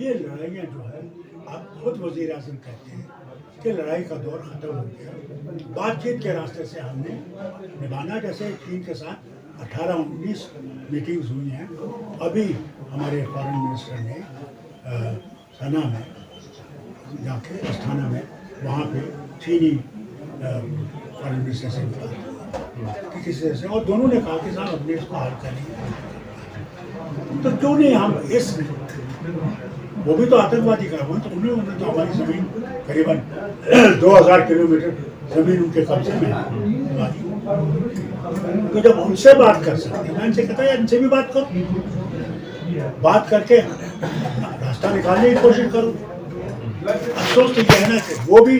ये लड़ाइयाँ जो है, आप खुद वज़ीर आज़म कहते हैं कि लड़ाई का दौर ख़त्म हो गया। बातचीत के रास्ते से हमने निभाना, जैसे चीन के साथ 18-19 मीटिंग्स हुई हैं। अभी हमारे फॉरेन मिनिस्टर ने सना में जाके, अस्थाना में, वहाँ पे चीनी फॉरेन मिनिस्टर से कि किसी से, और दोनों ने कहा कि साहब हमने इसको हल कर लिया, तो क्यों नहीं हम इस, वो भी तो आतंकवादी का हुआ, तो उन्होंने तो हमारी ज़मीन करीबन 2000 किलोमीटर ज़मीन उनके कब्जे में है। तो जब उनसे बात कर सकते हैं, मैं इनसे कहता है इनसे भी बात करो, बात करके रास्ता निकालने की कोशिश करो। अफसोस तो यह है ना कि वो भी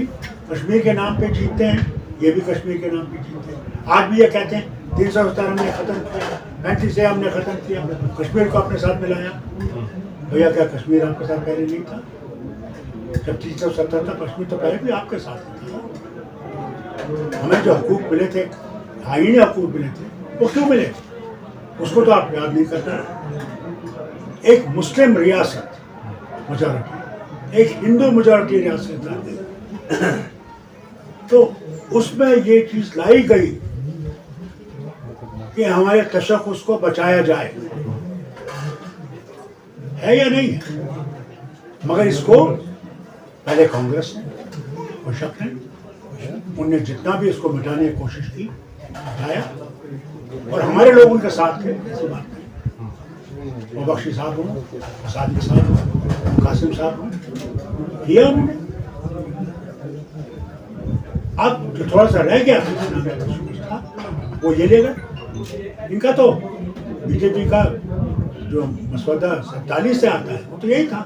कश्मीर के नाम पे जीतते हैं, ये भी कश्मीर के नाम पे जीतते हैं। आज भी ये कहते हैं 370 हमने ख़त्म किया, 35 हमने ख़त्म किया, कश्मीर को अपने साथ मिलाया। भैया क्या कश्मीर आपके साथ पहले नहीं था? जब 370 था कश्मीर तो पहले भी आपके साथ था। हमें जो हकूक़ मिले थे, आईनी हकूक़ मिले थे, वो क्यों मिले थे? उसको तो आप याद नहीं करते। एक मुस्लिम रियासत मेजॉरिटी, एक हिंदू मेजॉरिटी रियासत आ गई, तो उसमें ये चीज़ लाई गई कि हमारे तशख़्ख़ुस को बचाया जाए, है या नहीं है? मगर इसको पहले कांग्रेस ने, कोई शक नहीं, उनने जितना भी इसको मिटाने की कोशिश की, हटाया, और हमारे लोग उनके साथ थे। ऐसी बात नहीं, वो बख्शी साहब हों, सादिक साहब हों, कासिम साहब हों, किया उन्होंने। अब जो थोड़ा सा रह गया था वो ये ले गए। इनका तो बीजेपी का जो मसौदा 47 से आता है वो तो यही था